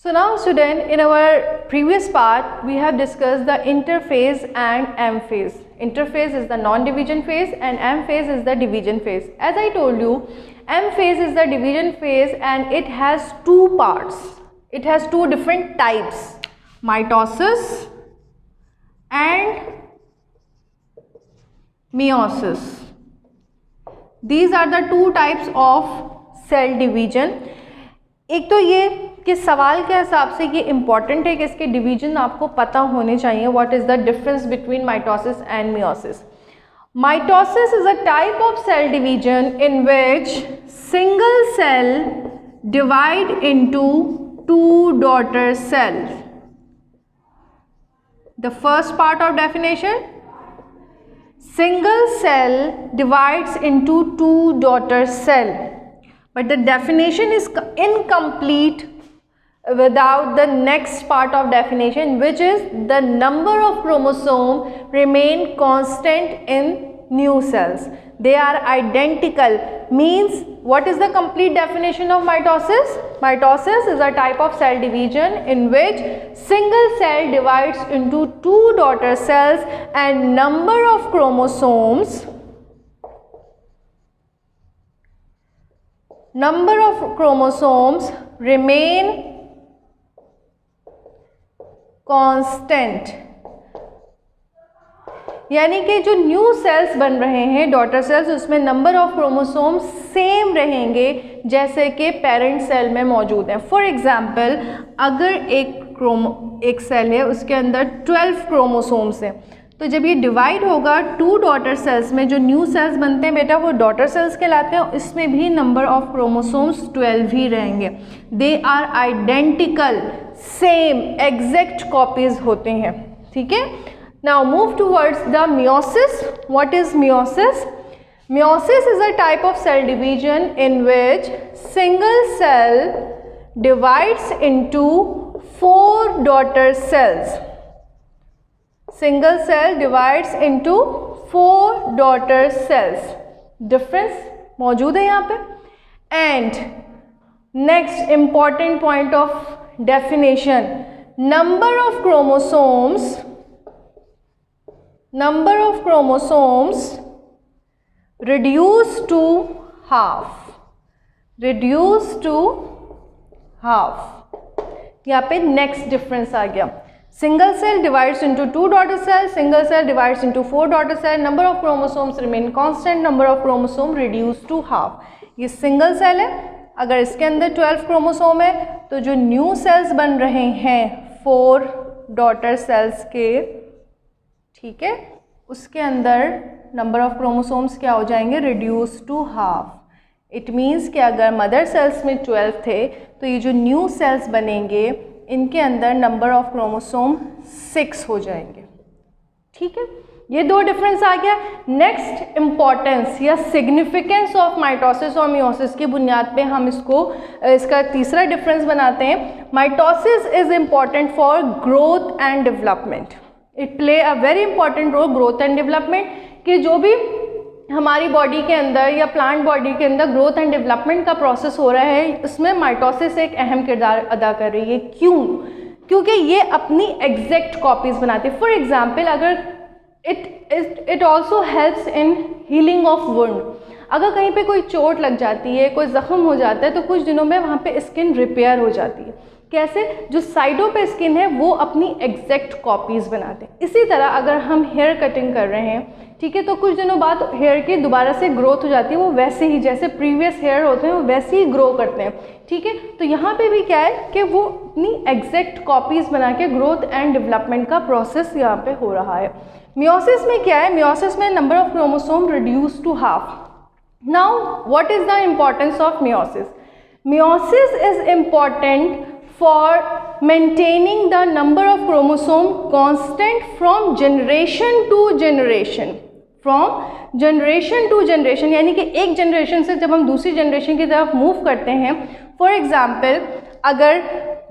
So now student, in our previous part we have discussed the interphase and M phase. Interphase is the non-division phase and M phase is the division phase. As I told you, M phase is the division phase and it has two parts. It has two different types, mitosis and meiosis. These are the two types of cell division. एक तो ये कि सवाल के हिसाब से ये important है कि इसके डिवीजन आपको पता होने चाहिए. What is the difference between mitosis and meiosis. Mitosis is a type of cell division in which single cell divide into two daughter cell. The first part of definition, single cell divides into two daughter cell, but the definition is incomplete without the next part of definition, which is the number of chromosome remain constant in new cells. They are identical. Means what is the complete definition of mitosis? Mitosis is a type of cell division in which single cell divides into two daughter cells and number of chromosomes remain constant. यानी कि जो new sales बन रहे हैं daughter cells, उसमें number of chromosomes same रहेंगे जैसे कि पेरेंट सेल में मौजूद हैं. फॉर एग्जांपल, अगर एक सेल है उसके अंदर 12 क्रोमोसोम्स हैं, तो जब ये डिवाइड होगा टू डॉटर सेल्स में, जो न्यू सेल्स बनते हैं बेटा वो डॉटर सेल्स कहलाते हैं. इसमें भी नंबर ऑफ क्रोमोसोम्स 12 ही रहेंगे. They are identical, same exact copies होते हैं. ठीक है. Now move towards the meiosis. What is meiosis? Meiosis is a type of cell division in which single cell divides into four daughter cells. Single cell divides into four daughter cells. Difference मौजूद है यहाँ पे. And next important point of definition, number of chromosomes reduced to half. यहाँ पे next difference आ गया. Single cell divides into two daughter cell, single cell divides into four daughter cell, number of chromosomes remain constant, number of chromosome reduce to half. ये single cell है. अगर इसके अंदर 12 chromosome है तो जो न्यू सेल्स बन रहे हैं 4 डॉटर सेल्स के, ठीक है, उसके अंदर नंबर ऑफ क्रोमोसोम्स क्या हो जाएंगे? Reduce to half. It means कि अगर मदर सेल्स में 12 थे तो ये जो न्यू सेल्स बनेंगे इनके अंदर नंबर ऑफ क्रोमोसोम 6 हो जाएंगे. ठीक है, ये दो डिफरेंस आ गया. नेक्स्ट इम्पॉर्टेंस या सिग्निफिकेंस ऑफ माइटोसिस और मियोसिस की बुनियाद पे हम इसका तीसरा डिफरेंस बनाते हैं. Mitosis is important for growth and development. It play a very important role growth and development, कि जो भी हमारी बॉडी के अंदर या प्लांट बॉडी के अंदर ग्रोथ एंड डेवलपमेंट का प्रोसेस हो रहा है, उसमें माइटोसिस एक अहम किरदार अदा कर रही है. क्यों? क्योंकि ये अपनी एग्जैक्ट कॉपीज बनाती है. फॉर एग्जाम्पल, अगर it also helps in healing of wound. अगर कहीं पे कोई चोट लग जाती है, कोई ज़ख्म हो जाता है, तो कुछ दिनों में वहाँ पे स्किन रिपेयर हो जाती है. कैसे? जो साइडों पे स्किन है वो अपनी एग्जैक्ट कॉपीज़ बनाते हैं. इसी तरह अगर हम हेयर कटिंग कर रहे हैं, ठीक है, तो कुछ दिनों बाद हेयर की दोबारा से ग्रोथ हो जाती है. वो वैसे ही जैसे प्रीवियस हेयर होते हैं वो वैसे ही ग्रो करते हैं. ठीक है, तो यहाँ पे भी क्या है कि वो अपनी एग्जैक्ट कॉपीज़ बना के ग्रोथ एंड डेवलपमेंट का प्रोसेस यहाँ पे हो रहा है. मियोसिस में क्या है? मियोसिस में number of chromosome reduce to half. Now what is the importance of meiosis? Meiosis is important for maintaining the number of chromosome constant from generation to generation. From generation to generation, यानी कि एक generation से जब हम दूसरी generation की तरफ move करते हैं. फॉर एग्जाम्पल, अगर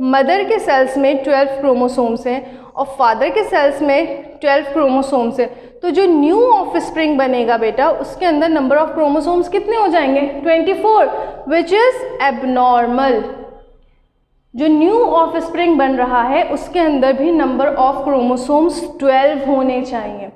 मदर के सेल्स में 12 क्रोमोसोम्स हैं और फादर के सेल्स में 12 क्रोमोसोम्स हैं, तो जो न्यू ऑफस्प्रिंग बनेगा बेटा उसके अंदर नंबर ऑफ क्रोमोसोम्स कितने हो जाएंगे? 24, विच इज़ एबनॉर्मल. जो न्यू ऑफस्प्रिंग बन रहा है उसके अंदर भी नंबर ऑफ क्रोमोसोम्स 12 होने चाहिए।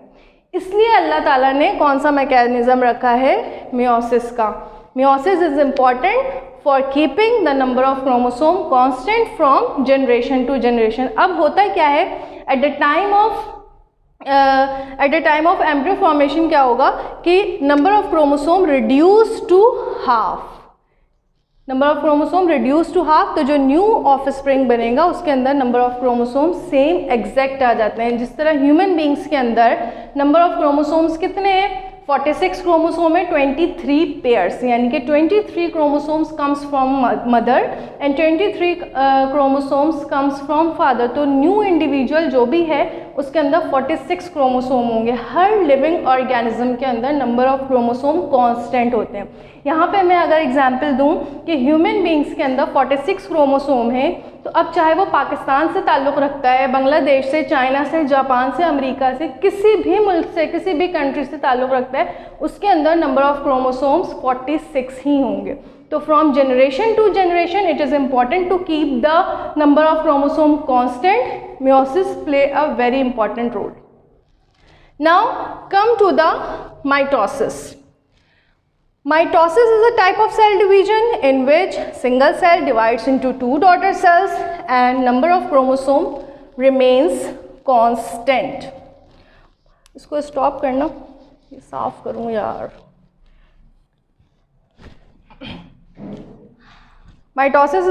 इसलिए अल्लाह ताला ने कौन सा मैकेनिज्म रखा है, मियोसिस का। Meiosis is important for keeping the number of chromosome constant from generation to generation. अब होता क्या है, at the time of embryo formation क्या होगा कि number of chromosome reduce to half, number of chromosome reduce to half. तो जो new offspring बनेगा उसके अंदर number of chromosome same exact आ जाते हैं। जिस तरह ह्यूमन बींग्स के अंदर नंबर ऑफ क्रोमोसोम्स कितने हैं, 46 क्रोमोसोम है, 23 पेयर्स, यानी कि 23 chromosomes comes from mother and 23 chromosomes comes from father. तो न्यू इंडिविजुअल जो भी है उसके अंदर 46 क्रोमोसोम होंगे। हर लिविंग ऑर्गेनिज्म के अंदर नंबर ऑफ क्रोमोसोम कांस्टेंट होते हैं। यहाँ पे मैं अगर एग्जांपल दूँ कि ह्यूमन बींग्स के अंदर 46 क्रोमोसोम है, तो अब चाहे वो पाकिस्तान से ताल्लुक़ रखता है, बांग्लादेश से, चाइना से, जापान से, अमेरिका से, किसी भी मुल्क से, किसी भी कंट्री से ताल्लुक़ रखता है, उसके अंदर नंबर ऑफ क्रोमोसोम्स 46 ही होंगे। तो from generation to generation it is important to keep the number of chromosome constant. Meiosis play a very important role. Now come to the mitosis. Mitosis is a type of cell division in which single cell divides into two daughter cells and number of chromosome remains constant. इसको stop करना, ये साफ करूँ यार। Mitosis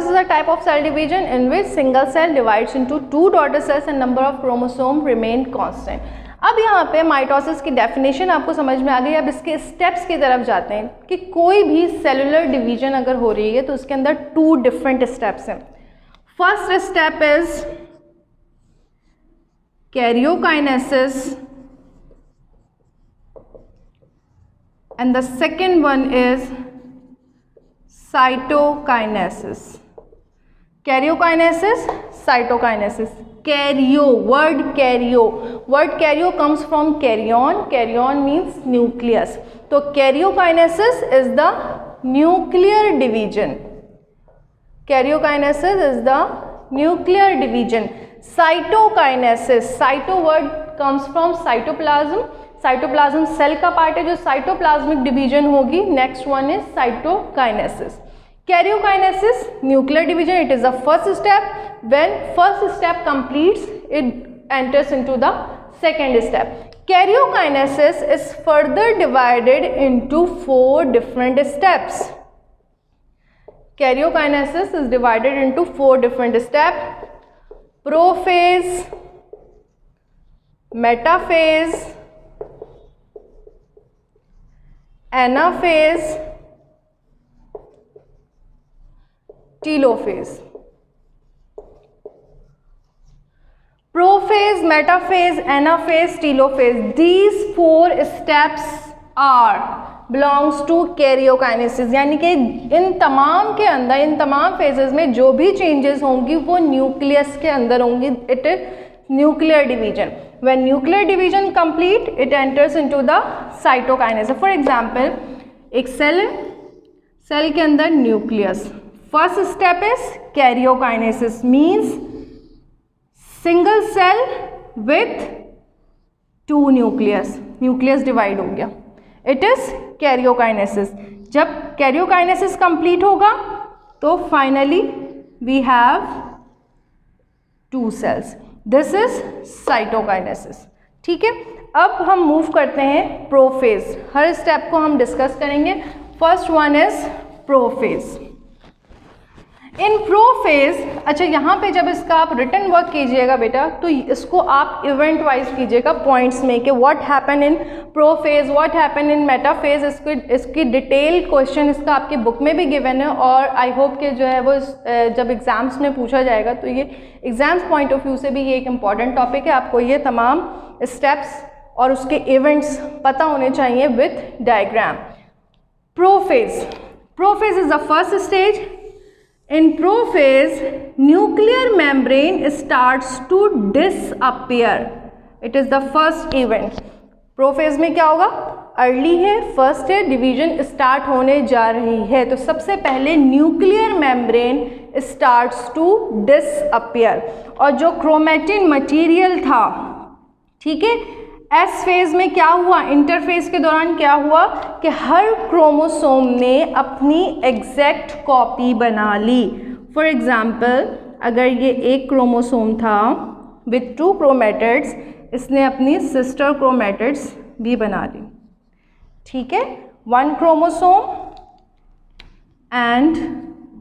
is a type of cell division in which single cell divides into two daughter cells and number of chromosome remain constant. अब यहाँ पे mitosis की डेफिनेशन आपको समझ में आ गई। अब इसके स्टेप्स की तरफ जाते हैं कि कोई भी सेलुलर डिवीजन अगर हो रही है तो उसके अंदर 2 डिफरेंट स्टेप्स हैं। First step is karyokinesis and the second one is cytokinesis. Karyokinesis, cytokinesis. Karyo, word karyo comes from carrion means nucleus. तो karyokinesis is the nuclear division. Karyokinesis is the nuclear division. Cytokinesis, cyto word comes from cytoplasm. Cytoplasm cell का part है, जो cytoplasmic division होगी। Next one is cytokinesis. Karyokinesis, nuclear division, it is the first step. When first step completes, it enters into the second step. Karyokinesis is further divided into 4 different steps. Karyokinesis is divided into 4 different steps. Prophase, metaphase, anaphase, telophase. Prophase, metaphase, anaphase, telophase. These 4 steps belongs to karyokinesis. यानी कि इन तमाम के अंदर, इन तमाम phases में जो भी changes होंगी वो न्यूक्लियस के अंदर होंगी. It is nuclear division. When nuclear division complete, it enters into the cytokinesis. For example, एक सेल के अंदर nucleus. First step is karyokinesis, means single cell with 2 nucleus divide हो गया. It is karyokinesis. जब karyokinesis complete होगा तो finally we have 2 cells. This is cytokinesis. ठीक है, अब हम मूव करते हैं प्रोफेज. हर स्टेप को हम डिस्कस करेंगे. First one is prophase. In prophase, अच्छा यहाँ पे जब इसका आप रिटन वर्क कीजिएगा बेटा तो इसको आप इवेंट वाइज कीजिएगा पॉइंट्स में कि what happen in prophase, what happen in metaphase. इसकी डिटेल क्वेश्चन इसका आपकी बुक में भी गिवन है और आई होप कि जो है वो जब एग्ज़ाम्स में पूछा जाएगा तो ये एग्ज़ाम्स पॉइंट ऑफ व्यू से भी ये एक इम्पॉर्टेंट टॉपिक है. आपको ये तमाम स्टेप्स और उसके इवेंट्स पता होने चाहिए with diagram. Prophase is the first stage. In prophase, nuclear membrane starts to disappear. It is the first event. Prophase में क्या होगा, अर्ली है, फर्स्ट है, डिवीजन स्टार्ट होने जा रही है। तो सबसे पहले nuclear membrane starts to disappear, और जो क्रोमेटिन मटेरियल था, ठीक है, एस फेज में क्या हुआ, इंटरफेज के दौरान क्या हुआ कि हर क्रोमोसोम ने अपनी एग्जैक्ट कॉपी बना ली। फॉर एग्जाम्पल, अगर ये एक क्रोमोसोम था विथ 2 क्रोमेटिड्स, इसने अपनी सिस्टर क्रोमेटिड्स भी बना ली, ठीक है, 1 chromosome and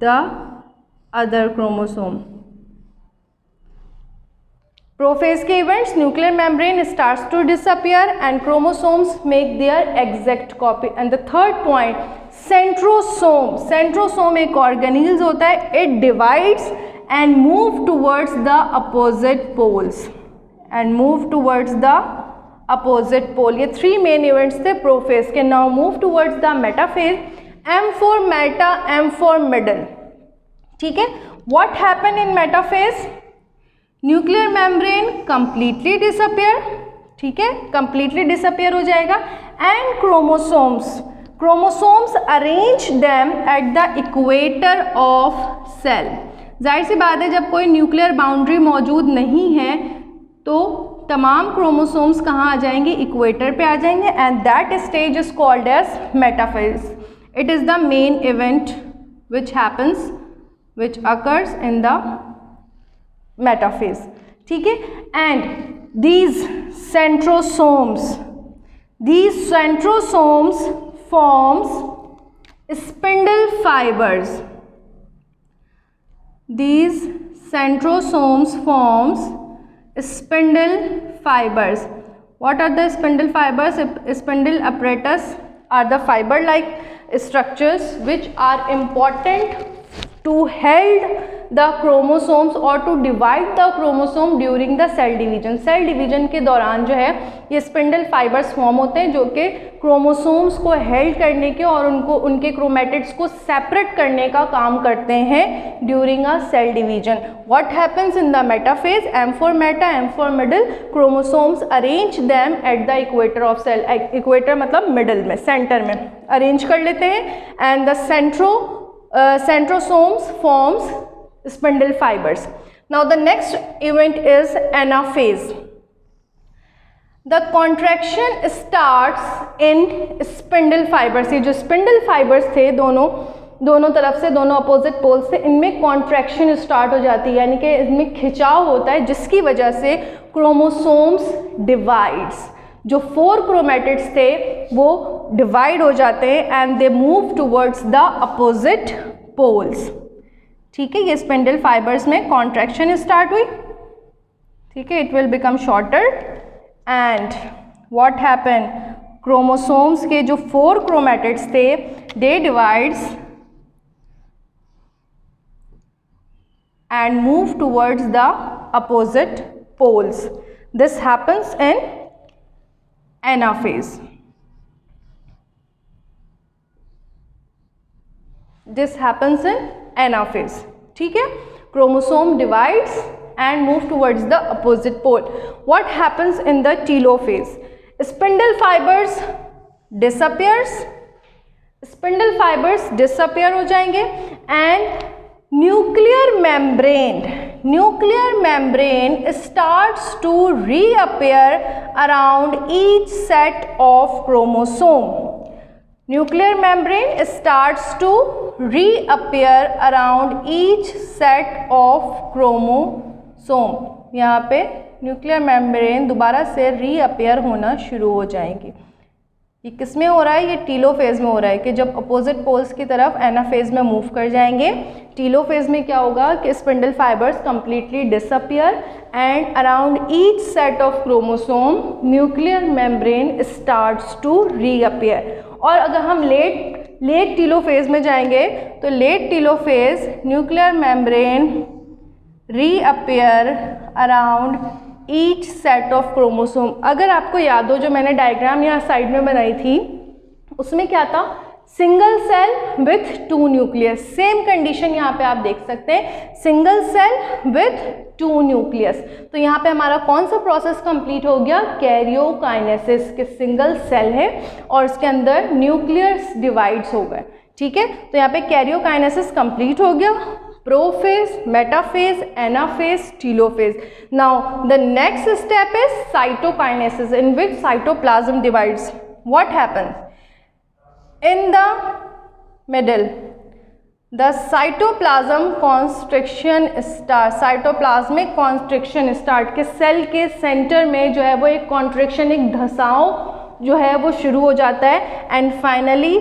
the other chromosome. Prophase के events, nuclear membrane starts to disappear and chromosomes make their exact copy. And the third point, centrosome. Centrosome एक ऑर्गेनील्स होता है, it divides and move towards the opposite poles, and move towards the opposite pole. ये 3 main events थे prophase के। Now move towards the metaphase. M for meta, M for middle, ठीक है। What happen in metaphase? Nuclear membrane completely disappear, ठीक है, completely disappear हो जाएगा। And chromosomes arrange them at the equator of cell. जाहिर सी बात है, जब कोई न्यूक्लियर बाउंड्री मौजूद नहीं है तो तमाम क्रोमोसोम्स कहाँ आ जाएंगे, इक्वेटर पे आ जाएंगे। And that stage is called as metaphase. It is the main event which occurs in the metaphase, ठीक है। And these centrosomes forms spindle fibers. These centrosomes forms spindle fibers. What are the spindle fibers? Spindle apparatus are the fiber-like structures which are important to hold the chromosomes or to divide the chromosome during the cell division. Cell division के दौरान जो है ये spindle fibres form होते हैं जो कि chromosomes को हेल्ड करने के और उनके क्रोमेटिड्स को सेपरेट करने का काम करते हैं during a cell division. What happens in the metaphase? M for meta, M for middle, chromosomes arrange them at the equator of cell. Equator मतलब मिडल में, सेंटर में अरेंज कर लेते हैं। And the centrosomes forms spindle fibers. Now the next event is anaphase. The contraction starts in spindle fibers. ये जो spindle fibers थे दोनों तरफ से, दोनों अपोजिट पोल से, इनमें कॉन्ट्रैक्शन स्टार्ट हो जाती है, यानी कि इनमें खिंचाव होता है जिसकी वजह से क्रोमोसोम्स डिवाइड्स, जो 4 क्रोमेटिड्स थे वो डिवाइड हो जाते हैं and they move towards the opposite poles, ठीक है। ये स्पिंडल फाइबर्स में कॉन्ट्रैक्शन स्टार्ट हुई, ठीक है, it will become shorter. And what happen? Chromosomes के जो 4 क्रोमेटिड्स थे they divides and move towards the opposite poles. This happens in anaphase. This happens in anaphase, ठीक है। Chromosome divides and move towards the opposite pole. What happens in the telophase? Spindle fibers disappears. Spindle fibers disappear हो जाएंगे and nuclear membrane starts to reappear around each set of chromosome. Nuclear membrane starts to reappear around each set of chromosome. यहाँ पे nuclear membrane दोबारा से reappear होना शुरू हो जाएंगी। ये किस में हो रहा है? ये टीलोफेज में हो रहा है कि जब अपोजिट पोल्स की तरफ एनाफेज में मूव कर जाएंगे। टीलोफेज में क्या होगा कि spindle fibres completely disappear and around each set of chromosome nuclear membrane starts to reappear. और अगर हम लेट टीलोफेज में जाएंगे तो late telophase nuclear membrane reappear around each set of chromosome. अगर आपको याद हो जो मैंने डायग्राम यहाँ साइड में बनाई थी उसमें क्या था, single cell with 2 nucleus, same condition यहाँ पे आप देख सकते हैं, सिंगल सेल विथ 2 न्यूक्लियस। तो यहाँ पे हमारा कौन सा प्रोसेस कंप्लीट हो गया, कैरियोकाइनेसिस के सिंगल सेल है और इसके अंदर न्यूक्लियस डिवाइड्स हो गए, ठीक है। तो यहाँ पे कैरियोकाइनेसिस कंप्लीट हो गया, prophase, metaphase, anaphase, telophase. Now the next step is cytokinesis in which cytoplasm divides. What happens in the middle, the cytoplasm constriction start, cytoplasmic constriction start के सेल के सेंटर में जो है वो एक कॉन्ट्रिक्शन, एक धसाव जो है वो शुरू हो जाता है and finally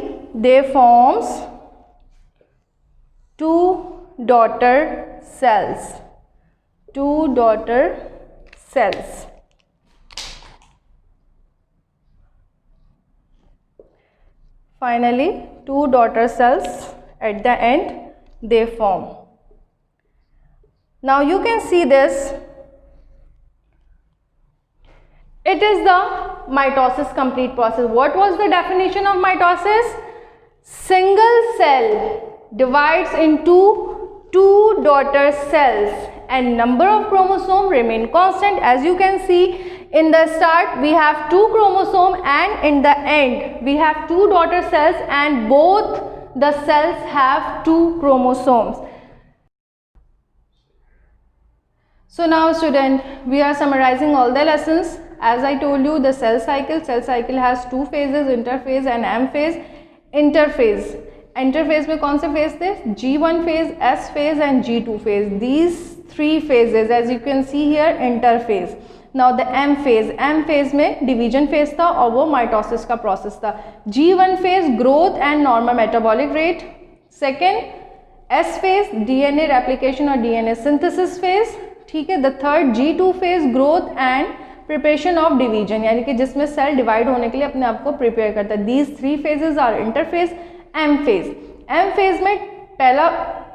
they forms 2 daughter cells, 2 daughter cells. Finally 2 daughter cells at the end they form. Now you can see this, it is the mitosis complete process. What was the definition of mitosis? Single cell divides into 2 daughter cells and number of chromosome remain constant. As you can see, in the start we have 2 chromosome and in the end we have 2 daughter cells and both the cells have 2 chromosomes. So now student, we are summarizing all the lessons. As I told you, the cell cycle has 2 phases, interphase and M phase. Interphase में कौन से phase थे, G1 phase, S phase and G2 phase. These 3 phases as you can see here, interphase. Now the M phase में division phase था और वो mitosis का process था. G1 phase growth and normal metabolic rate. Second S phase DNA replication और DNA synthesis phase, ठीक है. The third G2 phase growth and preparation of division, यानी कि जिसमें सेल डिवाइड होने के लिए अपने आप को प्रिपेयर करता है. These 3 phases are interphase. M phase में पहला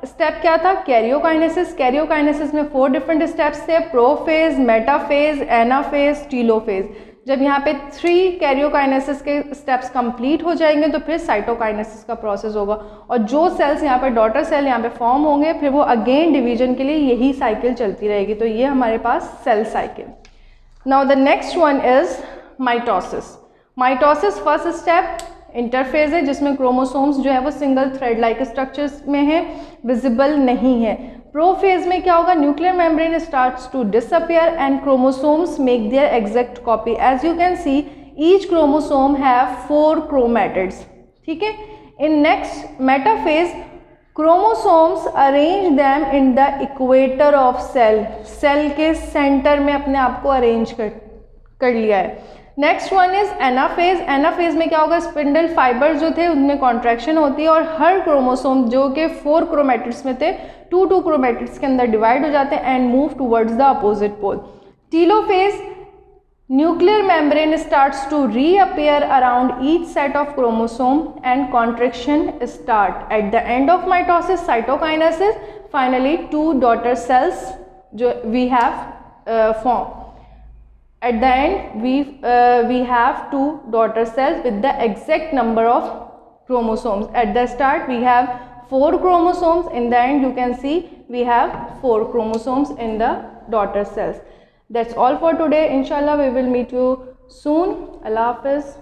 स्टेप क्या था, कैरियोकाइनेसिस. कैरियोकाइनेसिस में 4 डिफरेंट स्टेप्स थे, प्रोफेज, मेटाफेज, एनाफेज, टीलोफेज. जब यहाँ पे 3 कैरियोकाइनेसिस के स्टेप्स कंप्लीट हो जाएंगे तो फिर साइटोकाइनेसिस का प्रोसेस होगा और जो सेल्स यहाँ पे डॉटर सेल यहाँ पे फॉर्म होंगे फिर वो अगेन डिवीजन के लिए यही साइकिल चलती रहेगी. तो ये हमारे पास cell cycle. Now the next one is mitosis. Mitosis first step interphase है जिसमें क्रोमोसोम्स जो है वो सिंगल थ्रेड लाइक स्ट्रक्चर्स में है, विजिबल नहीं है. प्रोफेज में क्या होगा, nuclear membrane starts to disappear and chromosomes make their exact copy. As you can see each chromosome have 4 chromatids, ठीक है. In next metaphase chromosomes arrange them in the equator of cell. Cell के centre में अपने आप को अरेंज कर लिया है. Next one is anaphase. Anaphase में क्या होगा, स्पिंडल फाइबर जो थे उनमें कॉन्ट्रैक्शन होती है और हर क्रोमोसोम जो कि 4 क्रोमैटिड्स में थे 2 क्रोमैटिड्स के अंदर डिवाइड हो जाते हैं and move towards the opposite pole. Telophase nuclear membrane starts to reappear around each set of chromosome and contraction start. At the end of mitosis cytokinesis finally 2 daughter cells जो we have form. At the end we have 2 daughter cells with the exact number of chromosomes. At the start we have 4 chromosomes, in the end you can see we have 4 chromosomes in the daughter cells. That's all for today. Inshallah we will meet you soon. Allah Hafiz.